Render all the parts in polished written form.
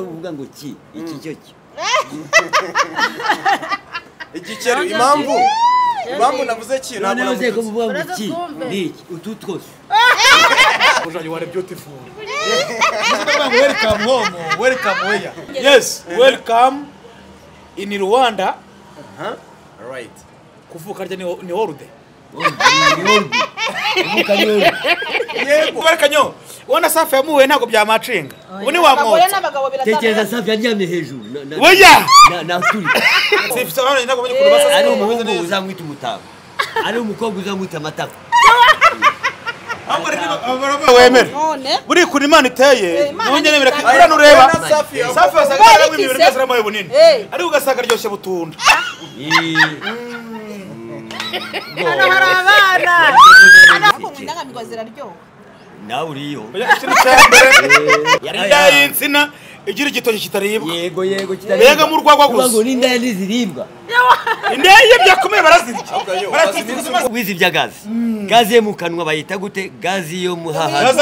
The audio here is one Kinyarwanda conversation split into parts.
kuvuga ngo ki iki cyo ki igikeri impamvu navuze ki none uze kuvuga ngo ki ni iki utu twose ujanye ware beautiful welcome home welcome where yes welcome in Rwanda right kuvuka rya ni holiday yego barkanyo wana safi yamuwe ntago byamacinga uni wamwotsa tekereza safi yaryamye hejuru oya na turi sifisa bana ntago banye kurubasa ari umuhungu uzamwita umutako ari umukobwa uzamwita amatako wemere buri kuri Imana iteye nonye nemera kibura nureba safi wasanga ibintu byose ramaye bunini ari ugasanga ryoshye butunda nawe uriyo yari insina igira igitoki kitaribwa yego kitaribwa mbega mu rwagwa gusa ngo n'indaya ntiziribwa indaya byakomeye barazirya wizi bya gazi yo mu kanwa bayita gute gazi yo mu haha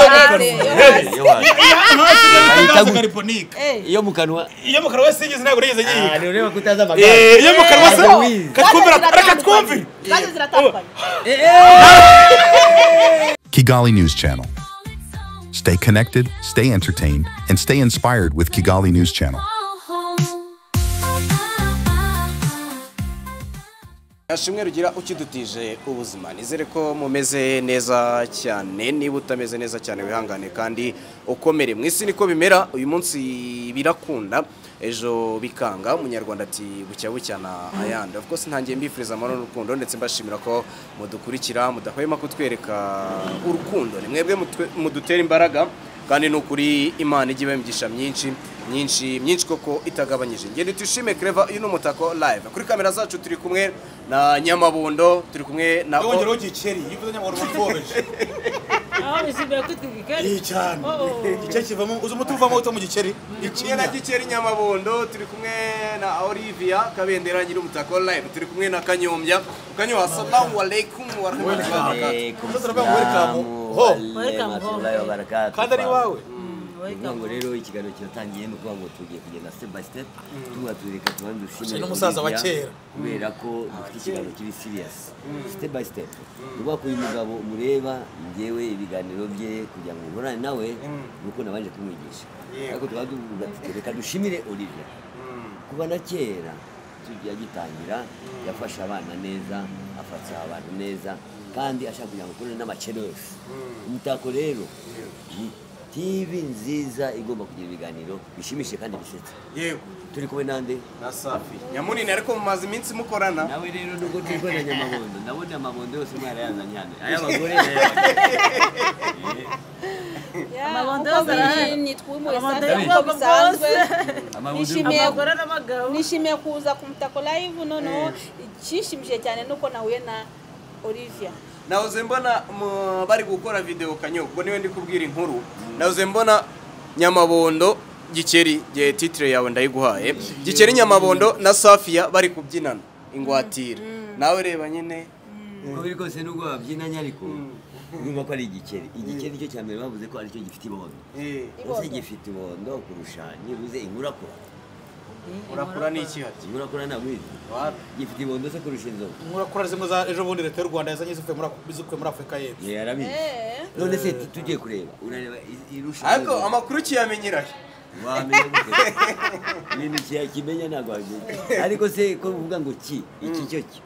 iyo mu kanwa wese yigeze ntabwo yigeze yiga ureba kutaza amagara iyo mu kanwa se katwumvira Kigali News Channel. Stay connected, stay entertained, and stay inspired with Kigali News Channel. Ashimwe rugira ukidutije ubuzima nizere ko mumeze neza cyane niba utameze neza cyane wihangane kandi ukomere mwisi niko bimera uyu munsi birakunda ejo bikanga umunyarwanda ati bucya bucyana ayanda of course ntangiye mbifuriza amahoro n'urukundo ndetse mbashimira ko mudukurikira mudahwema kutwereka urukundo ni mwebwe mudutera imbaraga kandi n'ukuri Imana igiye imigisha myinshi koko itagabanyije ngende tushime Clever uyu n'umutako live kuri kamera zacu turi kumwe na Nyamabondo turi kumwe na Ongero gikeri yivuze Nyamabondo mfobeje bisibe kutwigikari cyane igikeri kivamo uzi umutuvamo uto mu gikeri ikinya na gikeri Nyamabondo turi kumwe na Olivia Kabendera nyiri umutako live turi kumwe na Kanyombya assalamu alaikum wa rahmatullahi wa barakatuh kandi ari wawe ngo rero ikiganiro kiratangiye no kuvuga ngo tugiye kugenda step by step tubatureka tubandushime n'umusaza wa kera kubera ko dufite ikiganiro kiri serious step by step nuko uyu mugabo mureba ngewe ibiganiro bye kugira ngo nkorane nawe nuko nabanje kumwigisha ariko tubatureka dushimire Olivier kuba na kera tugiye gitangira yafasha abana neza afatsa abantu neza kandi ashaka kugira ngo kuri n'amacheros umutako rero TV nziza igomba kugira ibiganiro bishimishe kandi bisetse yego turi kumwe nande na Safi Nyamunini ariko mumaze iminsi mukorana nawe rero nuko turi kumwe na Nyamabondo ndabona amabondo yose mwara yazanye hano ay'abagore amabondo nitwumwe sasa bisanzwe nishimiye kuza ku Mutako live noneho cyishimije cyane nuko nahuye na Olivia nahoze mbona bari gukora video Kanyo ubwo niwe ndi kubwira inkuru nahoze mbona Nyamabondo gikeri je titre yawe ndayiguhaye gikeri Nyamabondo na Safia bari kubyinana ingwatira nawe reba nyine uko biri kose nubwo babyinanya ariko urumva ko ari igikeri cyo cyambere bavuze ko ari cyo gifite ibondo ese gifite ibondo kurusha nibuze inkurakura urakura n'iki hati urakura na wizi gifite ibondo se kurusha inzoga urakura zimwe za ejo bundi leta y'u Rwanda yazanye zivuye muri Afrika y'Epfo yarabizi none se tugiye kureba urareba irusha ariko amakuru kiyamenyeraje wamenye gute ibintu kimenya ntago wagiye ariko se ko uvuga ngo ki iki cyo ki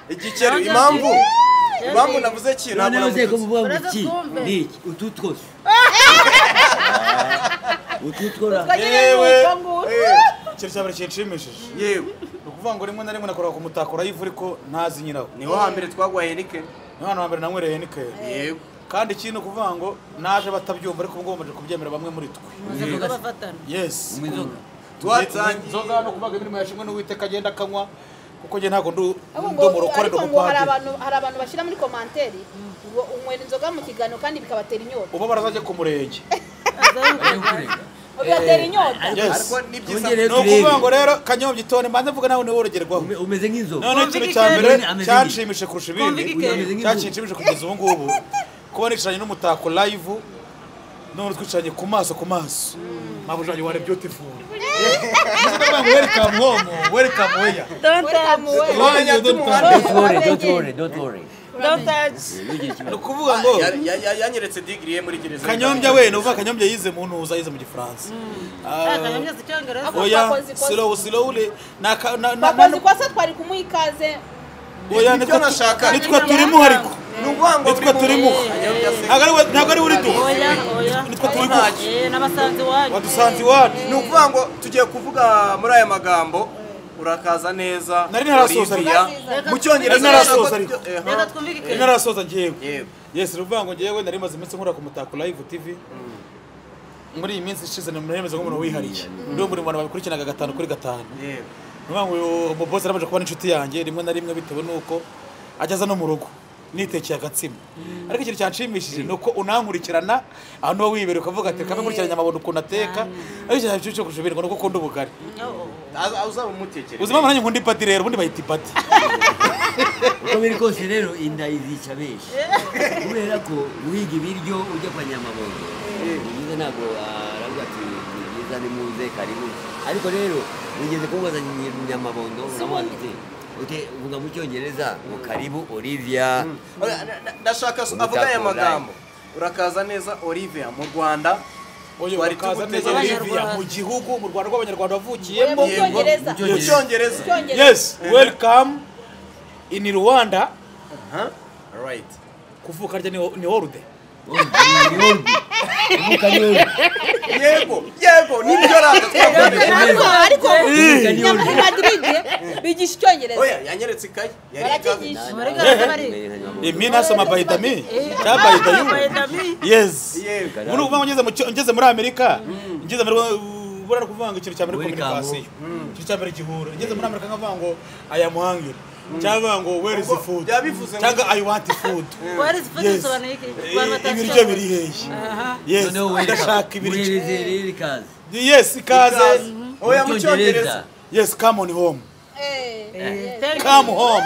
igikeri impamvu navuze ki none uze ko uvuga ngo ki ni iki utu twose ututwora cyari cyabere cyinshimishije yewe ukuvuga ngo rimwe na rimwe nakora ku Mutako live ariko ntazi nyiraho niho hambere twagwaye Heineken niho hambere nanywereye Heineken yego kandi ikintu kuvuga ngo naje batabyumva ariko ngo baje kubyemera bamwe muri twe yes twatangiye zoga no kubaga imirimo yashimwe n'Uwiteka agenda akanywa kuko je ntago ndomurokore hari abantu bashira muri commentaire umwene inzoga mu kigano kandi bikabatera inyota ubo barazaje ku murenge obyatera inyota ariko nibyiza no kuvuga ngo rero Kanyombye tone manze mvuga nawe worogerwaho umeze nk'inzoga none ikintu cyambere cyanshimishe kurusha ibindi cyanshimishe kugeza ubu ngubu kuba nicanye n'Umutako live none twicanye ku maso mabujanye wari beautiful welcome home welcome where don't worry nukuvuga ngo yanyeretse degree muri gereza Kanyombya we nuvuga Kanyombya yize mu ntuza yize mu gifaransa Kanyombya zicyongereza oya slowly bakoze kwasa twari kumwikaze oya nitwe turimo hariko nitwe turimo ntabwo ari uri du nitwe turimo n'abasanzi wanyu wadusanze iwacu ni ukuvuga ngo tugiye kuvuga muri aya magambo urakaza neza nari narasoza mu cyongereza narasoza ariko reka twumvike narasoza ngiyewe yes ruvuga ngo ngiyewe nari maze iminsi nkora ku Mutako Live TV muri iyi minsi ishize nemeze nk'umuntu wihariye ndio muri abantu babikurikiranaga 5 kuri 5 nuvuga ngo uyu boss aramaje kuba inshuti yanjye rimwe na rimwe bitewe nuko ajyaza no mu rugo nitekeye agatsima ariko ikintu cyanshimishije nuko unankurikirana ahantu wibere ukavuga ati kame nkurikiranya amabondo ukuntu ateka ariko cyo cyo kujubirwa nuko ukunda ubugari uzaba umutekereza uzima mananye nkundi pati rero ubundi bayita pati uko biri kose rero inda izica benshi kubera ko wiga ibiryo ujya kwa Nyamabondo nize ntabwo aravuga ati niza ni muze karibu ariko rero nigeze kubaza Nyamabondo namwanditse uvuga mu cyongereza ngo karibu Olivia ndashaka avuga aya magambo urakaza neza Olivia mu Rwanda wari kaza neza Olivia mu gihugu mu Rwanda rw'abanyarwanda bavukiyemo mu cyongereza yes welcome in Rwanda right kuvuka rya ni holiday yego nibyo ariko Madrid bigisha icyongereza oya yanyeretse ikayi imi nasoma baidami baidami yes muri uvuga ngeze muri Amerika ngeze muri bora kuvuga ngo ikintu cya mbere communication ikintu cya mbere gihura ngeze muri Amerika nkavuga ngo aya muhangiro cyangwa ngo where is the food cyangwa I want food where is food sobanura iki ibiryo biri hehe yes ndashaka ibiryo yes ikaze oya mu cyongereza yes come on home come home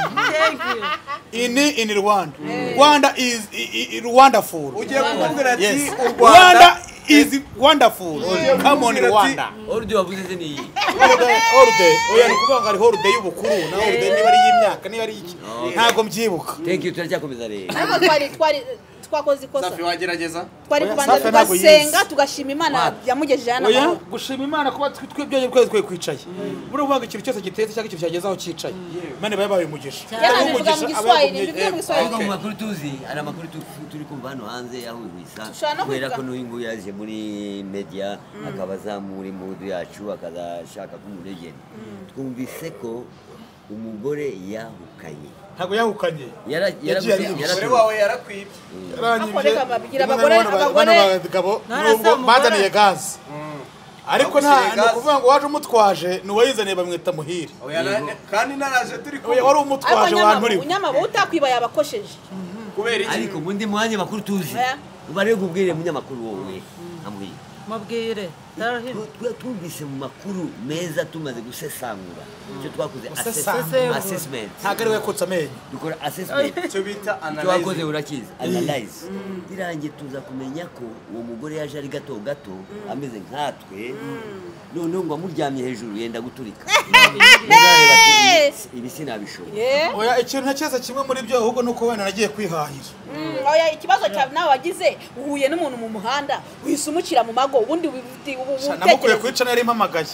in Rwanda Rwanda is wonderful ugiye kumbwira ati Rwanda is wonderful come on Rwanda ordo wavuze ni holiday oya nukuvuga ngo ari holiday y'ubukuru na holiday niba ari y'imyaka niba ari iki ntago mbyibuka thank you turacyakomeza rero ariko twakoze ikosa Safi wagerageza twari kubanza tugasenga tugashima Imana yamugejeje hano oya gushima Imana kuba twebye kwezi kwicaye buri uvuga ikintu cyose gitetse cyangwa ikintu cyagezaho cyicaye Imana babaye umugisha ahubwo mu makuru tuzi ari amakuru turi kumva hano hanze aho wihwisa kubera ko n'uyu yaje muri media akabaza muri mood yacu akazashaka kumuregera twumvise ko umugore yahukanye ntago yahukanye umugore wawe yarakwibye abagabo nubwo bazaniye gaze ariko nta kuvuga ngo waje umutwaje nuwayizaniye bamwita muhire kandi naraje turi kumwe wari umutwaje wantu uri unyamabo utakwiba yabakosheje kubera iki ariko mundi mwanya makuru tuzi ubare kubwire munyamakuru wowe amuhire mabwire twumvise mu makuru meza tumaze gusesangura icyo twakoze assessment ntabwo ari we kutsa amenyo dukora assessment cyo bita twakoze urakiza analyze birangiye tuza kumenya ko uwo mugore yaje ari gato ameze nkatwe noneho ngo amuryamye hejuru yenda guturika ibi sinabishobora oya ikintu ntakiza kimwe muri byo ahubwo nuko wenda nagiye kwihahira oya ikibazo cyawe nawe wagize uhuye n'umuntu mu muhanda wise umukira mu mago ubundi namukuye kwica nari impamagaye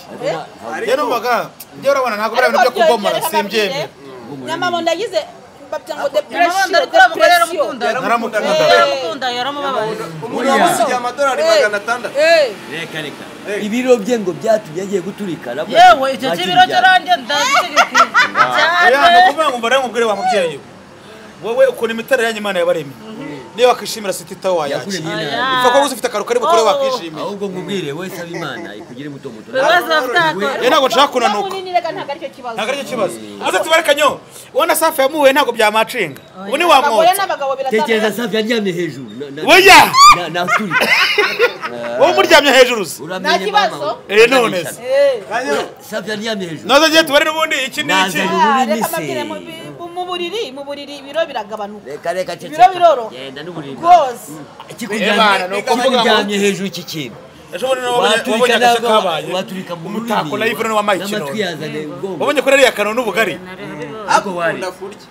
rero mbaga njye urabona ntabwo bari ibintu byo kubomora simbyemera Nyamabondo yagize ngo yaramukunda yaramubabaye umuntu yamusigiye amadolari 600 reka ibiro bye ngo byatumye agiye guturika yewe icyo kibiro cyaranjye ndazitegeka cyane kuvuga ngo mbare mubwire wa mubyeyi wowe ukora imiterere yanyu Imana yabaremye niba wakishimira City Tower yacu ipfa ko ufite akaruka ari bukore wakishimira ahubwo ngubwire wese ari Imana ikugire muto ntabwo nshaka kunanuka ntabwo aricyo kibazo aze tubarekanyo ubona Safi yamuwe ntabwo byamacinga ubu ni wamwotsa tekereza Safi yaryamye hejuru oya naturi wowe muryamye hejuru se nta kibazo none se Safi yaryamye hejuru nazo giye tubare n'ubundi iki ni iki mu buriri ibiro biragabanuka reka ibiro biroro genda n'uburiri rwose ikikuryamye hejuru iki kintu ejo bundi wabonye agace kabaye waturika mu umutako live none wamaye ikino n'amatwi yazane ubwongo wabonye ko rero yakano n'ubugari ako wari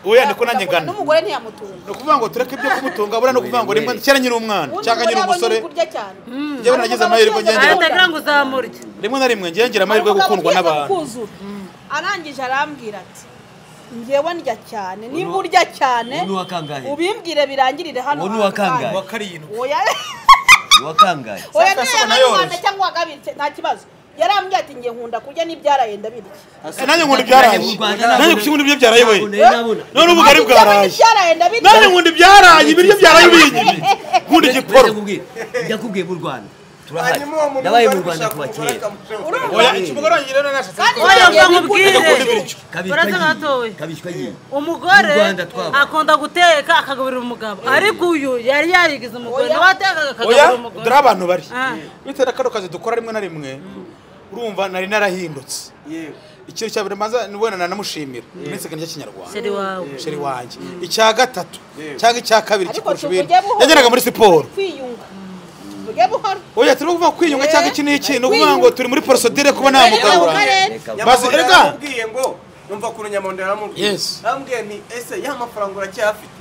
oya ndiko nanjye ngana n'umugore ntiyamutunga no kuvuga ngo tureke ibyo kumutunga bura no kuvuga ngo rimwe cyera nyiri umwana cyangwa nyiri umusore njyewe nagize amahirwe ngengera atagira ngo uzamurye rimwe na rimwe ngengera amahirwe yo gukundwa n'abantu arangije arambwira ati njyewe ndya cyane nimba urya cyane ubimbwire birangirire hano uwo wakangaye wa karindwi wakangaye oya nayabandi cyangwa wagabitse nta kibazo yarambwiye ati ngiye nkunda kurya n'ibyaraye ndabirya nanjye nkunda ibyaraye nanjye kukinkunda ibyo byaraye we none ubugari bwaraye nanjye nkunda ibyaraye ibiryo byaraye ubinyimye nkunda igiporo ndakubwiye mu Rwanda turahari nabaye mu Rwanda kuva kera oya ikimugoro wanjye rero nashatse oya nkubwire uraza natowe umugore akunda guteka akagaburira umugabo ariko uyu yari yarigize umugore nawe ateka akagaburira umugore dore abantu bari bitera kano kazi dukora rimwe na rimwe urumva nari narahindutse ikintu cya buri maza nibona nanamushimira ndetse kandi cy'ikinyarwanda sheri wanjye icya gatatu cyangwa icya kabiri kikurusha ibindi yageraga muri siporo oya turimo kuvuga kwiyunga cyangwa iki n'iki ni ukuvuga ngo turi muri procedure kuba nta mugabo bazi erega ubwiye ngo numva ku Nyamonde aramubwiye arambwiye nti ese ya mafaranga uracyafite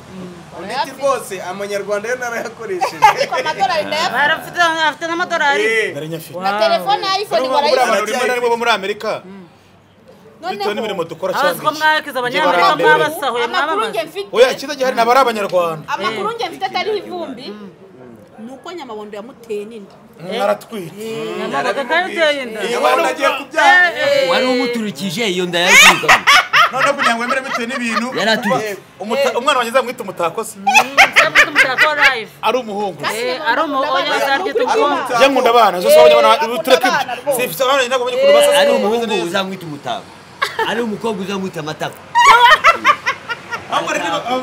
ndetse rwose amanyarwanda yo narayakoresheje ariko amadolari ndayafite afite n'amadolari na telefone ya iPhone barayifite bo muri Amerika bitewe n'imirimo dukora cyane ko mwakiza abanyamerika mwabasahuye mwabamaze oya kiza gihari nabari abanyarwanda amakuru nge mfite atari ivumbi nuko Nyamabondo yamuteye n'inda naratwite Nyamabondo kayiteye inda Nyamabondo agiye kubyara wari umuturikije iyo nda yaratuka none kugira ngo wemere bitewe n'ibintu yaraturitse umwana wanjye zamwita umutako se umutako live ari umuhungu ari umuhoya uzarye tugomba je nkunda abana zo so abana tureke sifite abana ntabwo bamenye kuruba se ari umuhungu uzamwita umutako ari umukobwa uzamwita amatako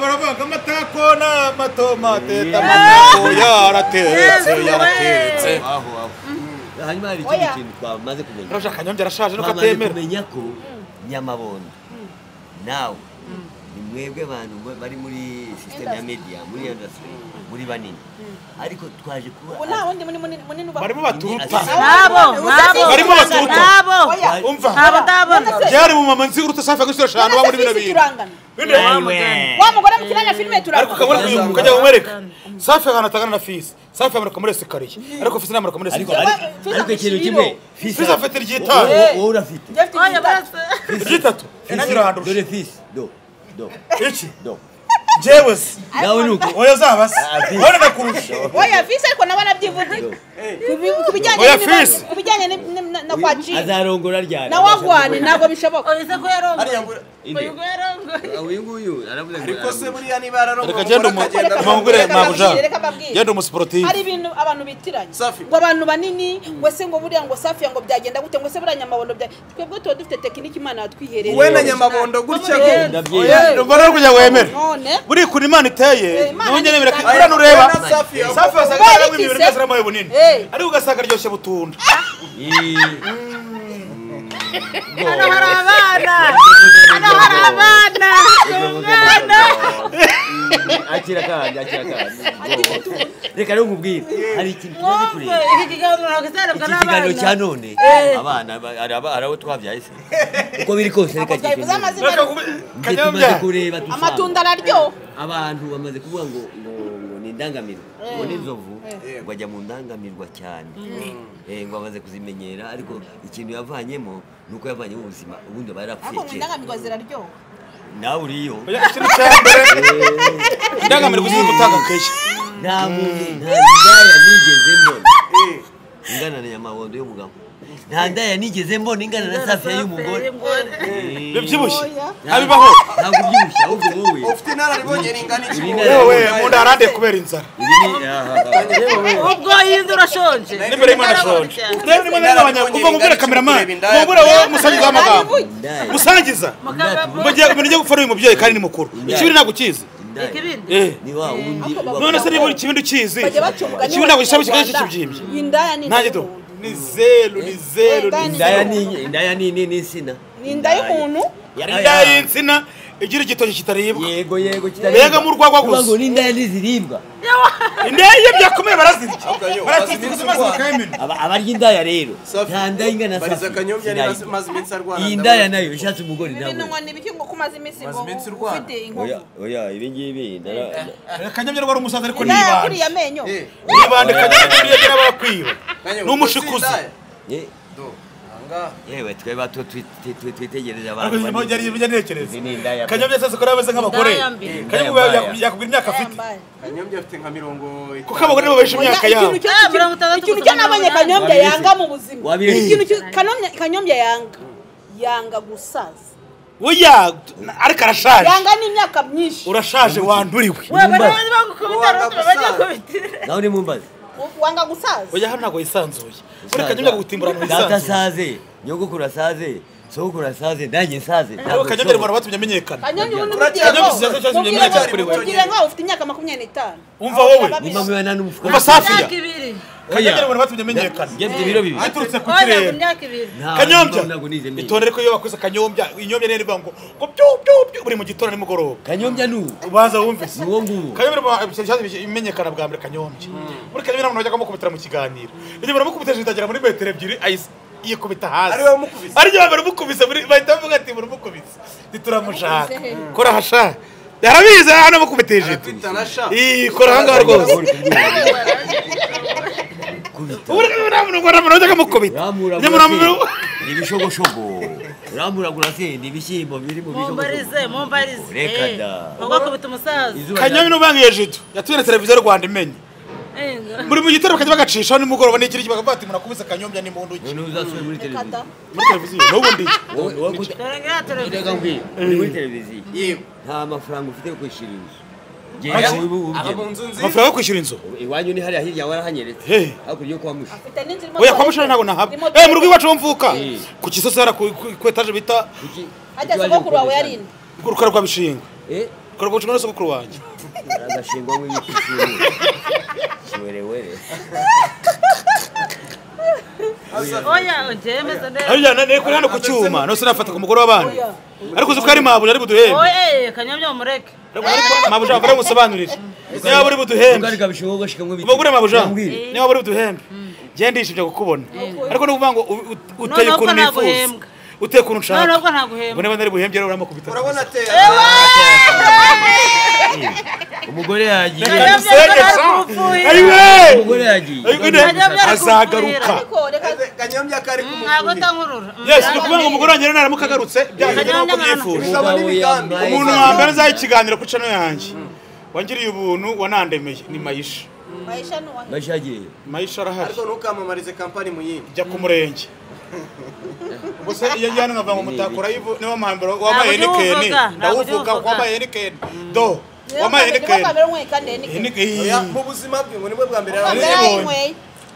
baravuga amatako n'amatomate amatako yaratetse hanyuma hari ikindi kintu twamaze kumenya urashaka nyongera arashaje nuko atemera kumenya ko Nyamabondo nawe ni mwebwe abantu bari muri system ya media muri industry muri banini ariko twaje kuba nta wundi munini barimo baturuta barimo baturuta umva byari mu mama nzi uruta safi agusira shano wa muri bino bintu wa mugore mukiranya filime turako ariko kabona kujya umwereka safi akanatagana na fisi safi amanuka muri esikariye ariko fisi namanuka muri esikariye ariko ikintu kimwe fisi afite ryitanu wowe urafite ryitatu enanyirahando dore fisi do iki jewe nawe nuko oya zabase wone nakurusha oya fisi ariko nabana byivugira kubijyanye na kwaji azarongora ryari na wagwane ntabwo bishoboka oyize ko yarongoye uyu aravuze ariko se buriya niba ararongoye reka genda umugure mabuja genda umusportif hari ibintu abantu bitiranye ngo abantu banini ngo se ngo buriya ngo safi ngo byagenda gute ngo se buriya Nyamabondo bya twebwe tuba dufite tekiniki Imana yatwihereye we na Nyamabondo gutya oya mbona kujya wemera buri kuri Imana iteye nonye nemera kuri nureba safi wasanga ari ibintu byose ramo bunini ari ugasanga ryoshye butunda hano hari abana akira kandi reka rero nkubwire hari ikintu kimaze kureba iki kiganiro cya none abana arabo twabyaye se uko biri kose reka kimaze kureba amatunda araryo abantu bamaze kuvuga ngo ni indangamirwa ngo n'inzovu ngo ajya mu ndangamirwa cyane ngo bamaze kuzimenyera ariko ikintu yavanyemo nuko yavanyemo ubuzima ubundi barapfuye kera indangamirwa ziraryo nawe uriyo ikintu cya mbere indangamirwa ziri gutanga keshi nta muntu nta ndaya nigeze mbona ingana na Nyamabondo y'umugabo nta ndaya nigeze mbona ingana na Safiya y'umugore bibyibushye abibaho ntabwo ubyibushye ahubwo wowe ufite inararibonye ringana iki yewe mu ndarande kubera inzara ubwo yindi urashonje n'imbere y'Imana shonje ndabona n'abanya uva ngubura cameraman ngubura wowe musangiza amagambo musangiza mujye gufara uyu mubyeyi kandi ni mukuru ikibiri ntabwo kizi ni wa wundi none se niba ikibindi ukizi ikibindi ntabwo gishabu kigaje kibyimbye indaya ni nanjye do ni zero indaya ni insina ni inda y'umuntu indaya y'insina igira igitoki kitaribwa yego kitaribwa mbega mu rwagwa gusa ngo n'indaya ntiziribwa indaya byakomeye barazirya baratutse maze bakayimena abarya indaya rero nta ndaya ingana bariza akanyombya ni maze iminsi arwana iyi ndaya nayo ishatse umugore nawe ni ibiki ngo kumaze iminsi ngo ufite inkovu ibi ngibi akanyombya rwari umusaza ariko nibande kuriya menyo nibande akanyombya yagira abakwiba n'umushikuzi yewe twe bato twitegereza abantu yari ntekereza n'indaya kanyombya sasa ko bameze nk'abagore kanyombya yakubwira imyaka afite kanyombya afite nka 70 kuko abagore nibo besha imyaka yabo ikintu cyo nabonye kanyombya yanga mu buzima ikintu kanyombya yanga gusaza oya ariko arashaje yanga n'imyaka myinshi urashaje wanduriwe nawe ni mumbaze wanga gusaza oya hano ntabwo yisanzuye kuri kanyombya gutimburana data asaze nyogokuru asaze sogokuru asaze nanjye nsaze ntabwo kanyombya rero batumye amenyekana kanyombya ufite imyaka 25 umva wowe mumamwana n'umufuka umva safiya kanyombya rero batumye amenyekana ngefite ibiro bibi aturutse ku kirere kanyombya itondere ko iyo bakwise kanyombya inyombya rero ivuga ngo byo buri mu gitondo nimugoroba kanyombya nu ubaza wumvise nuwo nguwo kanyombya imenyekana bwa mbere kanyombya muri kanyombya namuntu bajya kumukubitira mu kiganiro ibyo baramukubitira itagera muri metero 2 yikubita hasi ari we mukubise ari byo baramukubise bahita bavuga ati muramukubise ntituramushaka kora hasha yarabize hano mukubitije kora ahangaha rwose ibishogoshogo uramuragura se ni ibishyimbo biri mu mumbarize reka da bagakubita umusaza kanyombya n'ubangiye jido yatuye na televiziyo y'u Rwanda imenye muri mu gitero bakajya bagacishaho nimugoroba n'ikiri bakavuga ati murakubise kanyombya ni muntu ki uzasubire muri televiziyo n'ubundi muri televiziyo nta mafaranga ufite yo kwishyura inzu amafaranga yo kwishyura inzu iwanyu ni hariya hirya warahanyeretse hakurya yo kwa musha oya kwa musha ntabwo nahabwa mu rugo iwacu mvuka ku Kisozi hara ku etaje bita ajya sogokuru wawe yarinde urukara rwa bishinga urukara rwa bishinga sogokuru wanjye agashingwa mu ibiti kiwerewere oya ujemeza neza ariya nane kuri hano ku cyuma no sinafata ku mugoro w'abandi ariko uzi ko ari mabuja ari buduhembe oye kanyombya umureke mabuja avare musobanurire niba buri buduhembe ngari gabishinga gashikamo ibiti ubugure mabuja niba buri buduhembe gende ishije gukubona ariko no kuvuga ngo uteye ukuntu nifuza uteye ukuntu nshaka ntabwo ntaguhemba ubone bane buhembye rero uramukubita urabona te umugore yagiye ayiwe umugore yagiye azagaruka kanyombya kari ku ntabwo tankurura yes ni kuvuga ngo umugore wanjye rero naramuka agarutse byageze nko byifuje umuntu wa mbere azaha ikiganiro ku cano yanjye wangiriye ubuntu wanandemeye ni Mayisha Mayisha yagiye Mayisha arahari ariko ntukamamarize kampani mu yindi jya ku murenge gusa iyo njyana nkava mu mutakura yivu niwo mahambiro wamaye Henikeni ndawuvuga wamaye Henikeni do wamaye Henikeni mu buzima bwe ngo nimwe bwa mbere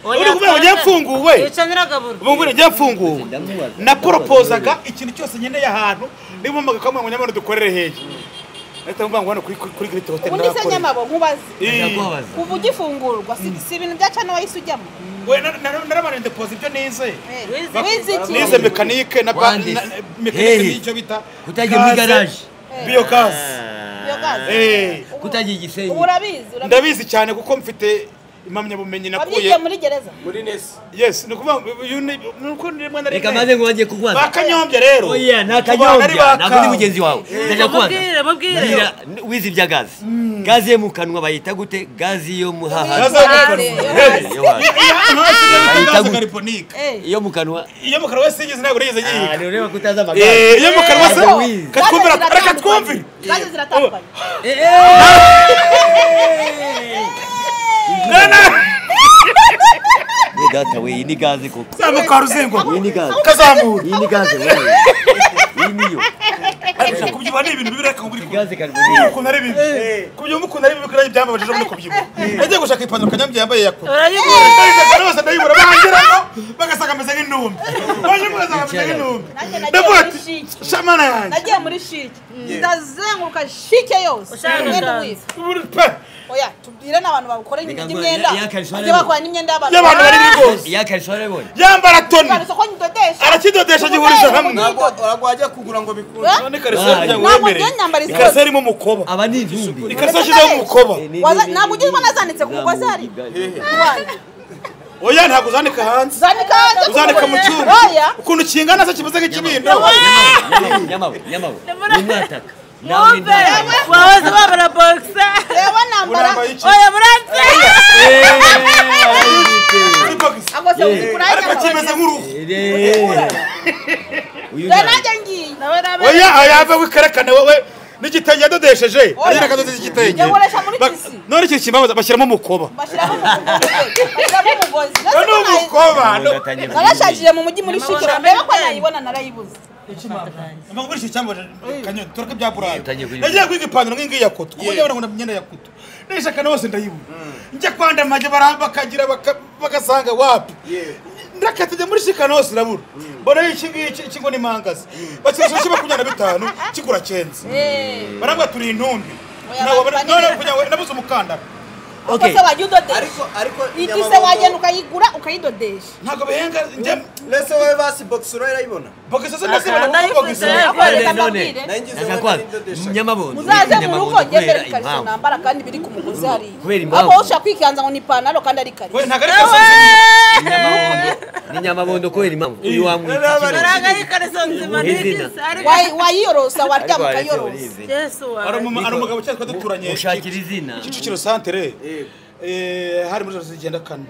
uri kuvuga ngo njye mfunguwe ubu njye mfunguwe na proposaga ikintu cyose nkeneye ahantu niba mpamagaye kamwe ngo nyamara dukorere hehe ahita mvuga ngo hano kuri Great Hotel ubundi se nyamabo nkubaze kuva ugifungurwa si ibintu bya cana wahise ujyamo we narabana deposit ibyo nize wiziki nize mekanike na mekanike n'icyo bita kutagira muri garage biogas kutagira igisenge ndabizi cyane kuko mfite impamyabumenyi nakuye muri gereza muri nesi yes ni kuvuga nuko rimwe na rimwe reka maze ngo wajye kugwaza bakanyombya rero oya nta kanyombya ntabwo ndi mugenzi wawe ndaje kubaza mubwire wizi bya gazi gazi yo mu kanwa bayita gute gazi yo mu haha iyo mu kanwa wese yigeze ntabwo yigeze yiga rero kutaza amagara iyo mu kanwa se katwumvira reka twumvire gazi ziratandukanye ni data we ni gazi koko zamuka ruzengo ni gazi kazamura ni gazi we niyo ariko kubyiba ni ibintu bibireka muri gazi kariboni ukuntu ari bibi kubyiba ukuntu ari bibi kandi byambabaje muri kubyiba yagiye gushaka ipantaro kanyombya yambaye yakora urayibura bose ndayibura bangeramo bagasa akameze nk'intumbi waje mwese akameze nk'intumbi shamana yanjye nagiye muri shike ndazenguruka shike yose oya tubwire n'abantu bakora imyenda ajye bakora n'imyenda y'abantu bari bose yakarisore boy yambara toni arakidodesha gihuriza hamwe aragwajya kugura ngo bikunde none karisore byawemere ikarisore irimo mukoba aba ni intumbi ikarisore shizeho mukoba ntabwo ugizwe nazanditse ku mugozi hari oya ntabwo uzanika hanze uzanika mu cyumba ukuntu kingana se kibuze nk'ikibindo nyamawe umwataka Mwumve wahoze wabara boxa reba nambara oya muratse agose ukuranya ariko kimeze nk'uruhu nanjye ngiye oya ave wikerekane wowe n'igitenge yadodesheje ariko akadoze igitenge none iki kimbabaza bashyiramo umukoba bashyiramo umugozi n'umukoba narashajije mu mujyi muri shikira reba ko nayibona narayibuze Amaguru iki cyambo kanyo turaka bya burayi. Nagiye kwiga ipantaro nk'ingi ya koto. Kuko njye barangona imyenda ya koto. Nishaka nose ndayibura. Njye kwanda maje barambakagira bagasanga wapi. Ndakatije muri shika nose irabura. Mbona iki ngiki ngo ni mangazi. Bakirusha 25 kigura cenze. Barambwa turi intumbi. None kunya nabuze umukandara. Okay. Ariko igise wagenda ukayigura ukayidodesha. Ntago behenga nje lese wewe basi boxero irayibona. Boxero se ndasibona boxero. None nakwa nyamabonye. Muzaze mu rugo ngembere ikariso nambara kandi biri ku mugozi hari. Abo usha kwikanza ngo ni panaro kandi ari kariso. We ntago ari kariso. Ni nyamabondo kweli impamvu. Uyu wamwita. Baraga ari kariso nzima n'igisa. Wayiyorosa warya mukayorosa. Yesu wa. Ari umugabo cyatwa duturanye. Ushakira izina. Kicukiro centre. Hari muri zose zigenda kane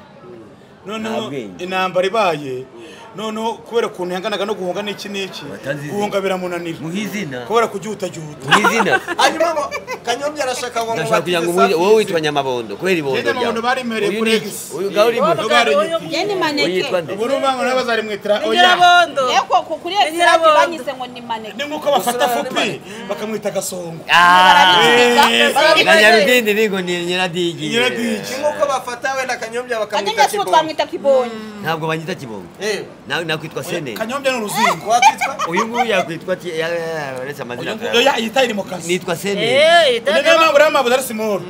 noneho intambara ibaye noneho kubera kuntu yanganaga no guhunga n'iki guhunga biramunanira muhizina kubera kujuta muhizina hanyuma ngo kanyombye arashaka ngo ndashaka kugira ngo wowe witwa nyamabondo kweli ibondo nyamabondo bari mereye kuri uyu gauri mu yeni maneke ubwo bango nabo bazari mwitira oya yeko kuri extract banyise ngo ni maneke ni nkuko bafata fupi bakamwita gasongo na nyarugindi ningo ni nyiradigi nkuko bafata we na kanyombye bakamwita kibongo twamwita kibongo ntabwo banyita kibongo nakwitwa sene kanyombye n'uruzingo wakwitwa uyu nguyu yakwitwa uretse amazina oya yitayiri mu kazi nitwa sene ni namba burama budari simoro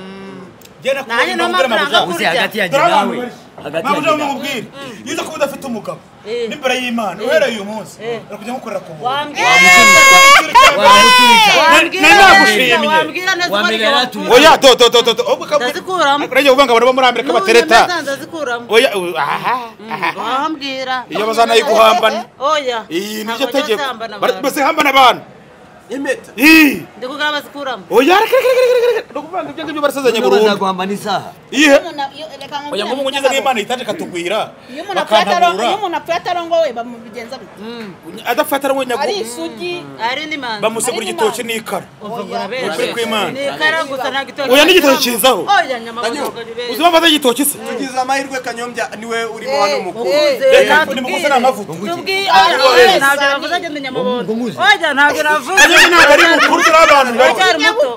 gena nanjye no mabura uzi hagati yanjye nawe hagati yanjye nawe mubwire yiza kuba udafite umugabo n'imbere y'Imana uhereye uyu munsi nakujya mukorera ku buntu wambwira neza oya ndazikuramo urajye uvanga abantu bo muri Amerika batereta oya wambwira iyo bazanayiguhambana oya iyi nijye tegeko base hambana abantu impeta ndikugaba bazikuramo oya ndokuvanga ibyo ngibyo barasazanye burundu bazaguhambana isaha ihe oya ngo mugeze n'Imana itaje katugwira iyo umuntu apfuye atarongowe bamubigenza bite adafata arongowe nyago ari isugi ari n'imanzi bamusegura igitoki n'ikara ukuri kw'Imana n'ikara gusa nta gitoki oya n'igitoki kizaho oya nyamabondo uzima baza igitoki se tugize amahirwe kanyombya niwe urimo hano mukuru ni mukoze n'amavuta tubwiye ntabyo bavuze agenda nyamabondo oya ntabyo navuze ntabwo ari mukuru turi abantu aracyari muto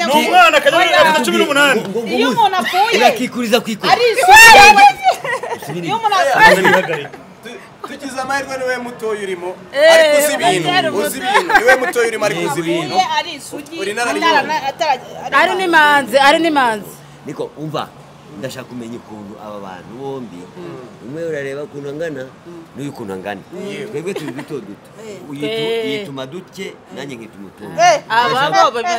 ni umwana kanyombya afite 18 iyo umuntu apfuye urakikuriza kwikora ari isugi iyo umuntu apfuye tugize amahirwe niwe mutoya urimo ariko uzi ibintu niwe mutoya urimo ariko uzi ibintu ari isugi ari n'imanzi niko umva ndashaka kumenya ukuntu aba bantu bombi umwe urareba ukuntu angana n'uyu ukuntu angana twebwe turi duto yituma duke nanjye nkituma utuntu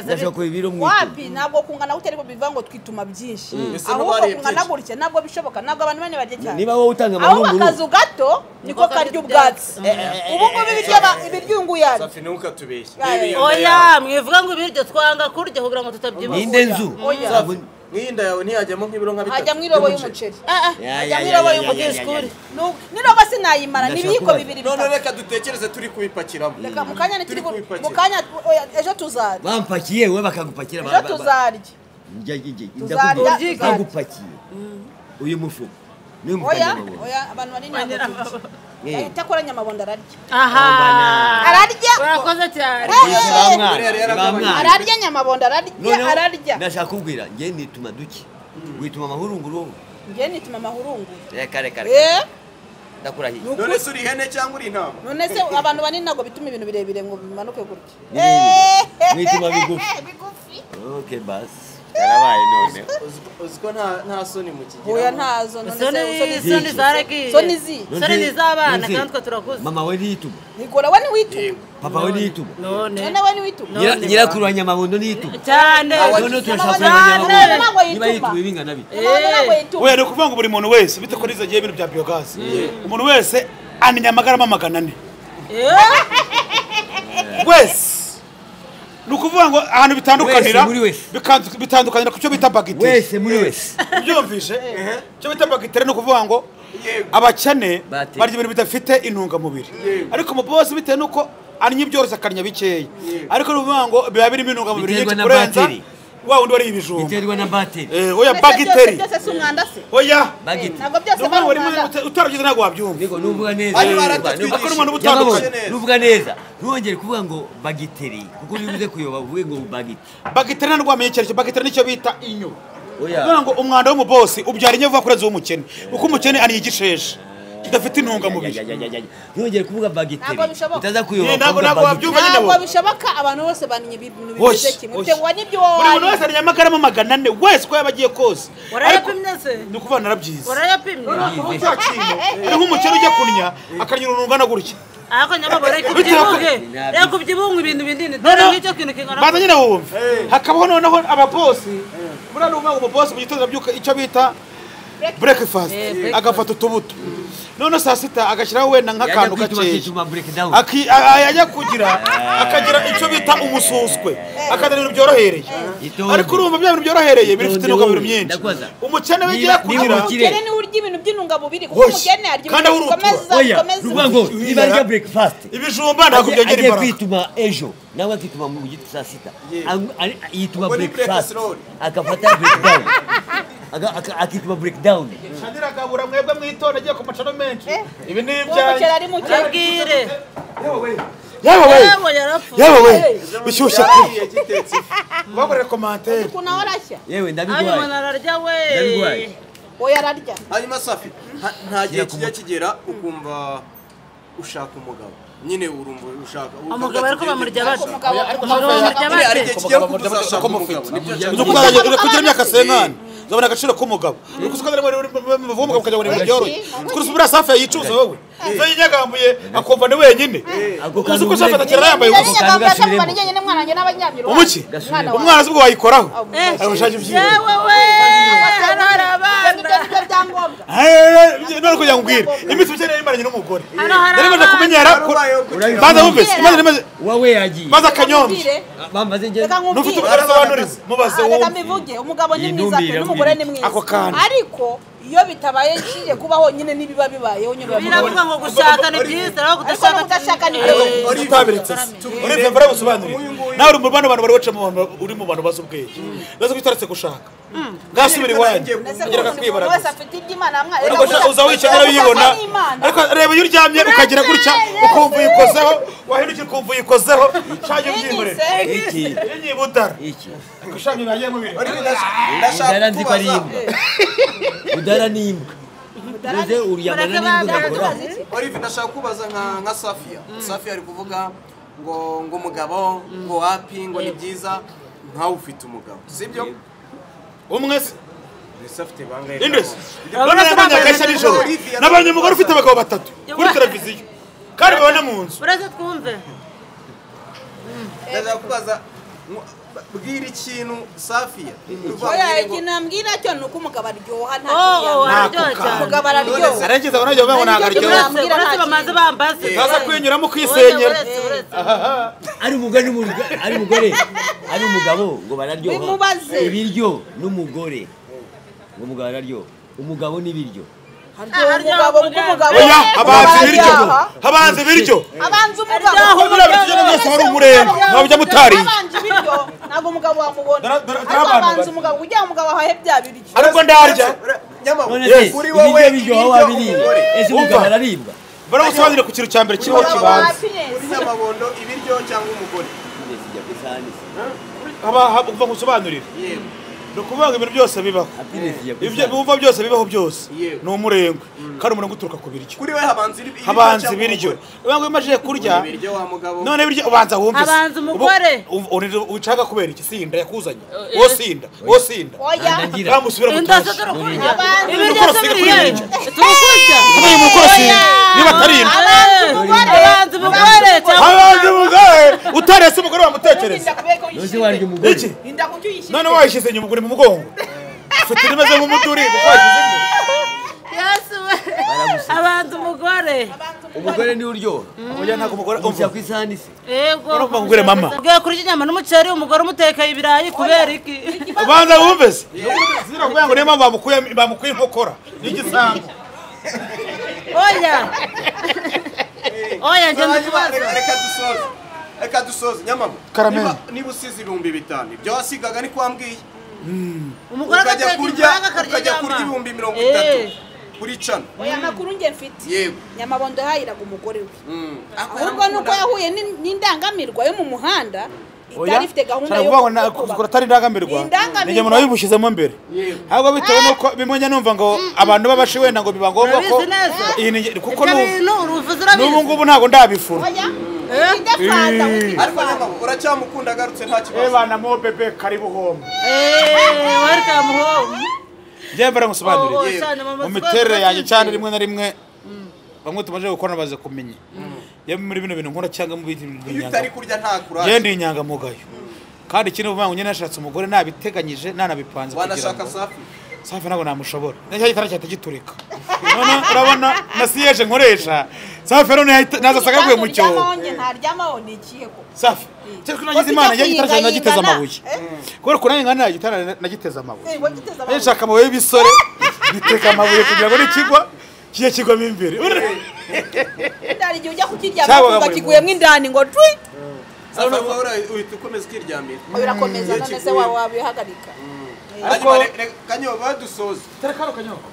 ndashaka ko ibiro mwito wapi ntabwo kungana gute ariko bivuga ngo twituma byinshi ahubwo kungana gutya ntabwo bishoboka ntabwo abantu bane barye cyane niba wowe utanga amahunguru ahubwo akazu gato niko karya ubwatsi ubu ngubu ibiryungu yaje safi ntukatubeshye oya mwivuga ngo ibiryo twanga kurya kugira ngo tutabyibuha ninde nzu mwinda yawe ntiyajyamo nk'ibiro nka bitatu hajya mwirobo y'umuceri hajya mwirobo y'umuceri nirobo sinayimara nibiyiko bibiri none reka dutekereze turi kubipakiramo reka mukanya nituri mukanya ejo tuzarya bampakiye we bakagupakira ejo tuzarya bagupakiye uyu mufu ni oya abantu bari nyamabondo itakora nyamabondo ararya ararya urakoze cyane ararya nyamabondo ararya ndashaka kubwira ngiye nituma duke wituma amahurunguru wowe ngiye nituma amahurunguru reka ndakurahiye none se uri ihene cyangwa uri intama none se abantu banini ntabwo bituma ibintu birebire ngo bimanuke gutya mwituma bigufi okay basi yarabaye none uziko nta soni mu kigira oya ntazo none soni zaragiye soni z'abana kandi turakuze mama we nituma nikora we ni wituma papa we nituma none we ni wituma nyirakuru wa Nyamabondo nituma cyane none turashaka niba yituma ibingana bite oya ni ukuvuga ngo buri muntu wese bite ko nizo giye ibintu bya biogas umuntu wese aninya amagarama 400 wese nukuvuga ngo ahantu bitandukanira bitandukanira ku cyo bita bagiteri wese muri wese byumvishe cyo bita bagiteri no kuvuga ngo abakene barya ibintu bidafite intungamubiri ariko mu boss bitewe nuko aninya byoroshye akarnya bikeya ariko nuvuga ngo biba birimo intungamubiri nyinshi kurenza wa undi wari ibijumba biterwa na bateri oya bagiteri byose si umwanda se oya bagiteri ntabwo byose bari umwanda utaragize ntabwo wabyumva niko nuvuga neza nuvuga neza ntwongere kuvuga ngo bagiteri kuko nibuze kuyoba uvuge ngo bagiteri ntabwo wamenye icyo bagiteri nicyo bita inyo kuvuga ngo umwanda wo mu boss ubyara inyo vuba kurenza uw'umukene kuko umukene aniye igisheshe kidafite intungamubiri ntwongere kuvuga bagiteri utaza kuyoba ntabwo wabyumva nyine ntabwo bishoboka abantu bose baniye ibintu bimeze kimwe bitewe n'ibyo buri muntu wese aninya amagarama 400 wese ko yabagiye kose warayapimye se ni ukuvuga narabyize warayapimye ari nk'umukene ujya kunya akarya urungana gutya ako Nyamabore reka ubyibuhe ibintu bindini dore ngicyo kintu kingana baza nyine wumva hakabaho noneho ababosi buriya ni umwe mu bosi mu gitondo abyuka icyo bita breakfast agafata utubuto none saa sita agashyiraho wenda nk'akantu gakeya ajya kugira akagira icyo bita umususwe akazana ibintu byorohereye ariko urumva bya bintu byorohereye bifite intungamubiri myinshi umukene bigiye kugira umukene ni urya ibintu by'intungamubiri kuko umukene arya ibintu bikomeza ngo niba arya breakfast ibijumba ntabwo byongera imbaraga kwituma ejo nawe akituma mu giti saa sita yituma breakfast akafata breakdown akituma breakdown shanira gabura mwebwe mwitonde agiye ku macano menshi ibi ni umukene ari mu cyabwire yewe bishyushye bagore commentaire kuna warashya yewe ndabigwaye nararya we oya ararya hanyuma Safi nta gihe kijya kigera ukumva ushaka umugabo nyine urumva ushaka umugabo ariko bamurya baje kugira imyaka senkani zabona agaciro k'umugabo uko ukadere mu umugabo ukajya muri byoroshye kuri subira Safi yicuza wowe zo yinyagambuye akumva ni wenyine uko uko Safi atakira yambaye umuki umwana azubwo wayikoraho arashaka ibyiwe yewe we none kugira ngo ubwire imitsi ukeneye imaranye n'umugore dore ngo kumenyera baza bumvise imeze wawe yagiye baza kanyombye bambaze nge nufite ubwarasobanuriza mubaze reka mbivuge umugabo ni mwiza pe n'umugore ni mwiza ariko iyo bitabaye nshije kuba honyine nibiba bibayeho nyine biravuga ngo gushaka ni byiza aho kudashaka ni byiza uri tabiretse uri mbere gusobanurira nawe uri mu bantu bari baca uri mu bantu bazubweye bazo kwitaretse gushaka gasubira iwanjye kugira gakwibara wese afite iby'Imana amwa ariko uza wicara biyibona ariko reba iyo uryamye ukagira gutya ukumva uyikozeho wahindukira ukumva uyikozeho shaje byimure iki inyibudara iki gushamye bagiye mu biri udara nzi ko ari imbwa udara ni imbwa uze uryamana n'imbwa ugakora Olive ndashaka kubaza nka Safi ari kuvuga ngo umugabo ngo wapi ngo ni byiza nkawe ufite umugabo sibyo umwe afite bangahe indese none n'abanyakashya nijoro nabanye umugore ufite abagabo 3 kuri televiziyo kandi babona mu nzu uraze twumve ndashaka kubaza bwira ikintu Safi oya ikintu ambwira cyo nuko umugabo aryoha nta umugabo araryoha arageza bonajye ngo nagaryoha uretse bamaze bambaze kaza kwinyuramo kwisenyera ari umugore ari umugabo ngo bararyoha ibiryo n'umugore ngo umugabo araryoha umugabo n'ibiryo oya habanza ibiryo mwese wari umurembo mwabujya mutariye ntabwo umugabo wamubona habanza umugabo ujya umugabo ahahe bya biryo ariko ndarya kuri wowe biryo wabiriye ese umugabo araribwa baragusobanurira ku kintu cya mbere kiriho kibanza kuri Nyamabondo ibiryo cyangwa umugore kuva ngusobanurira Ndukuvanga ibintu byose bibaho. Ibyo bumva byose bibaho byose. Ni umurengwe. Kandi umurengwe uturuka ku biryo. Kuri we habanza ibiryo. Ubwo imajije kurya. None ibiryo ubanza wumve. Habanza umugore. Ucaga kubera iki sinda yakuzanye. Wosinda. Oya. Bamusubira Indaza turukurya. Ibiryo biriye. Turukurya. Uyu mukoro sinda. Niba tarinda. Habanza umugore. Habanza umugore. Utarese umugore wamutekereza. Nose waryo umugore. Inda kucyo yishyize. None wayishyize inyuma ugura mu mugongo. Ufite imeze nk'umuduri kuko washyize Habanza umugore. Umugore ni uryo. Oya ntabwo umugore Umujya ku isahani se. Yego. Urumva ngure mama. Ugiye kurya inyama n'umuceri umugore umuteka ibirayi kubera iki? Ubanza wumve se. Zira kuvuga ngo niyo mpamvu bamukuye inkokora. N'igisambu. Oya njye ndakubaza. Reka dusoze nyamama. Niba usize 5,000 ibyo wasigaga ni kwambwiye. Umugore ukajya kurya 30,000 kuri cana. Oya makuru nge mfite. Yego. Nyamabondo hayiraga umugore we. Ahubwo nuko yahuye n'indangamirwa yo mu muhanda. Itari ifite gahunda yo kugura atari indangamirwa. Nije umuntu wabibushyizemo mbere. Ahubwo bitewe nuko bimenya numva ngo abantu babashi wenda ngo biba ngombwa ko kuko n'ubu ngubu ntabwo ndabifura. Ariko nyamama uracyamukunda agarutse nta kibazo. Bana mo bebe karibu home. Welcome home. Jembera ngusobanurire. Mu miterere yanjye cyane rimwe na rimwe bamwe tumaje gukora baze kumenya. Ye muri bino bintu nkora cyangwa mu biti iyo utari kurya nta kuraje. Genda inyanga mugayo. Kandi ikintu uvuga ngo nyine nashatse umugore nabiteganyije nanabipanze kugira. Wanashaka Safi? Safi ntabwo namushobora. N'icyo gitara cyatagiturika. None urabona nasiyeje nkoresha. Safi rero naza sagaguye mu cyo. Ntaryamaho ni ikiyeko. Safi. Cyeko nagize Imana yagitara nagiteza amabuye. Kubera ko nange ngana yagitara nagiteza amabuye. Nshaka amabuye y'ibisore biteka amabuye kugira ngo nikigwa kiye kigwamo imbere. Ndari gihe ujya kukiryama bakiguyemo indani ngo twi. Safi uhita ukomeza ukiryamira. Urakomeza none se wabihagarika. Ariko kanyo badusoze. Terekano kanyoko.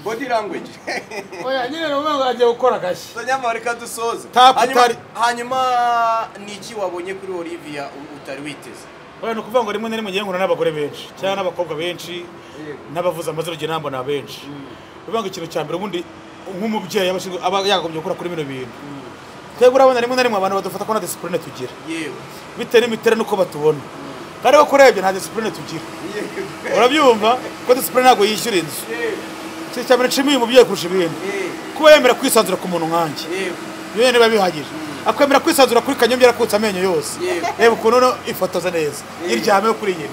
Body language. Oya nyine no agiye gukora gashi. Nyama reka dusoze. Hanyuma niki wabonye kuri Olivia utari witeze? Oya no kuvuga ngo rimwe na rimwe ngiye ngura n'abagore benshi cyangwa n'abakobwa benshi n'abavuza amazuru je nambona benshi. Bivuga ngo ikintu cyambere ubundi nk'umubyeyi aba yagombye gukora kuri bino bintu. Twebwe urabona rimwe na rimwe abantu badufata ko na discipline tugira. Yewe. Bitera imitere nuko batubona. Kandi bakurebye nta discipline tugira. Urabyumva ko discipline ntabwo yishyura inzu. Cyambere nshimiye umubyeyi kurusha ibindi. Kuba yemera kwisanzura ku muntu nkanje. Yewe niba bihagije. Akwemera kwisanzura kuri kanyombye arakutsa amenyo yose. Reba ukuntu no ifotoza neza. Iryame kuri nyine.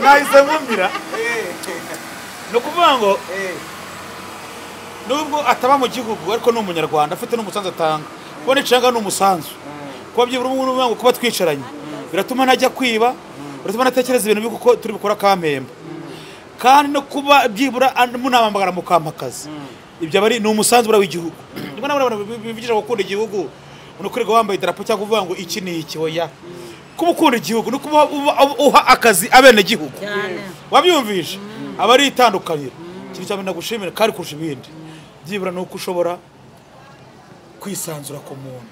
Nahise mwumvira. No kuvuga ngo nubwo ataba mu gihugu ariko ni umunyarwanda afite n'umusanzu atanga. Kubona icanga ni umusanzu. Kuba byibura umuntu ngo kuba twicaranye. Biratuma najya kwiba, biratuma natekereza ibintu biko turi bikora kampemba. Kandi no kuba byibura munabambagara mu kampakazi. Ibyo bari ni umusanzu w'igihugu. Nibwo nabona bivugisha gukunda igihugu. Unukurega wambaye idarapo cyangwa kuvuga ngo iki ni iki oya. Kuba ukunda igihugu no kuba uha akazi abene gihugu. Wabyumvisha? Abari itandukanira. Kiri cyane nagushimira kari kurusha ibindi. Byibura nuko ushobora kwisanzura ku muntu.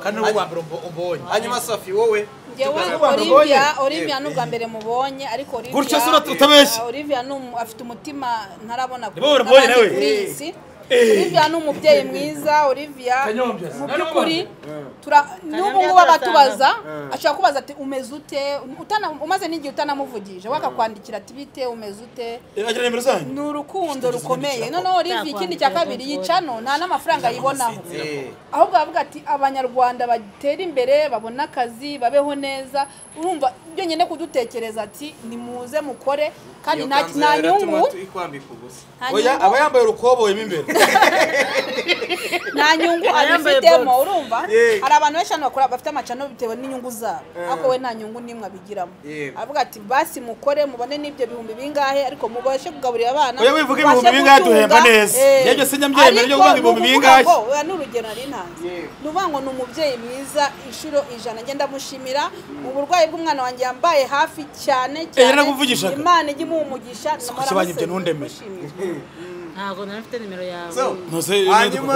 Kandi n'ubwa mbere ubonye. Hanyuma Safi wowe Olivia n'ubwa mbere mubonye ariko Olivia afite umutima ntarabona kuri Olivia ni umubyeyi mwiza. Olivia mu by'ukuri n'ubu ngubu abatubaza ashaka kubaza ati umeze ute umaze n'igihe utanamuvugije wakakwandikira ati bite umeze ute. Ni urukundo rukomeye. Noneho Olivia ikindi cya kabiri yicano nta n'amafaranga yibonaho ahubwo bavuga ati abanyarwanda batera imbere babona akazi babeho neza. Urumva ibyo nyine kudutekereza ati nimuze mukore kandi nta nyungu. Oya aba yambaye urukoboye imbere. Nta nyungu abifitemo. Urumva hari abantu benshi hano bakora bafite amacano bitewe n'inyungu zabo ariko we nta nyungu nimwe abigiramo. Avuga ati basi mukore mubone n'ibyo bihumbi bingahe ariko mubashe kugaburira abana. Oya wivuga ibihumbi bingahe duhemba neza. Yebyo sinyambyemera byo kuvuga ibihumbi bingahe. Oya n'urugero ari ntanze. Nuvuga ngo ni umubyeyi mwiza inshuro 100 ngenda mushimira ubugwayi bw'umwana wanjye yambaye hafi cyane cyane. Imana ijye muumugisha n'amara. ntabwo nafite nimero yawe hanyuma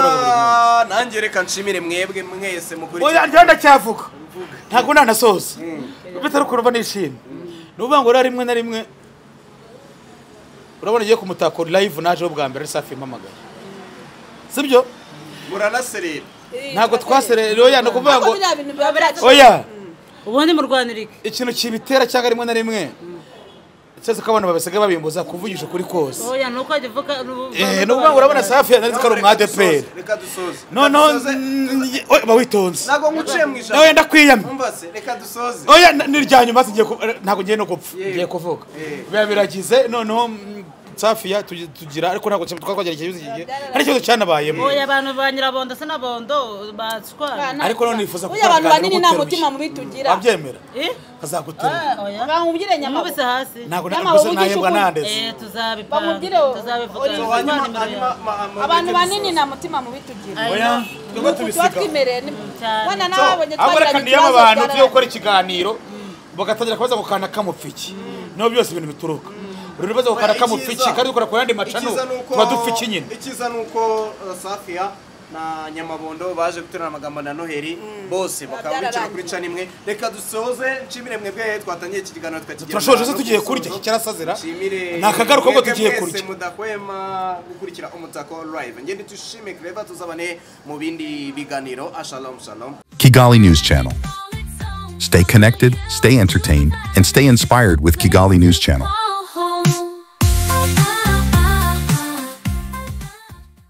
nanjye reka nshimire mwebwe mwese mukuri oya njyanda cyavuga ntabwo nanasoza bitari kurumva nishimye nuvuga ngo rimwe na rimwe urabona igiye kumutako live naje bwa mbere Safi impamagaye sibyo muranaserera ntabwo twaserera oya no kuvuga ngo oya ubundi mu Rwanda ikintu kibitera cyangwa rimwe na rimwe cyese ko abantu babasege babimbuza kuvugisha kuri kose oya nuko agivuga nuvuga ngo urabona Safi yananditse ko ari umwadeperi reka dusoze no bawitonze nago nguciye mu ijambo oya ndakwiyamye umvase reka dusoze oya niryanye maze ntabwo ngiye no gupfa ngiye kuvuga biba biragize noneho Safi tugira ariko ntabwo twakwagira ikibazo kigiye ari ikibazo cyanabayemo oya abantu ba Nyirabondo se nabondo batwara ariko none nifuza kuko abantu banini nta mutima mubi tugira babyemera kazagutera oya bamubwire nyamabo mubise hasi ntabwo nakoze nahembwa nandese tuzabipanga abantu banini nta mutima mubi tugira oya twebwe tubisiga wana nabonye twagira ikibazo abantu cyo gukora ikiganiro bagatangira kubaza gukana kamupfiki no byose ibintu bituruka uribaza gukana kamupfiki kandi dukora ku yandi macano tuba dupfiki nyine ikiza nuko Safia na Nyamabondo baje guterana amagambo na Noheli bose bakaba bicara kuri cana imwe reka dusoze nshimire mwebwe twatangiye iki kiganiro twakigira turashoje se tugiye kurya cyarasazira nakagaruka ngo tugiye kurya mudakwema gukurikira umutako live ngende tushime Clever tuzabane mu bindi biganiro shalom shalom Kigali News Channel. Stay connected, stay entertained, and stay inspired with Kigali News Channel.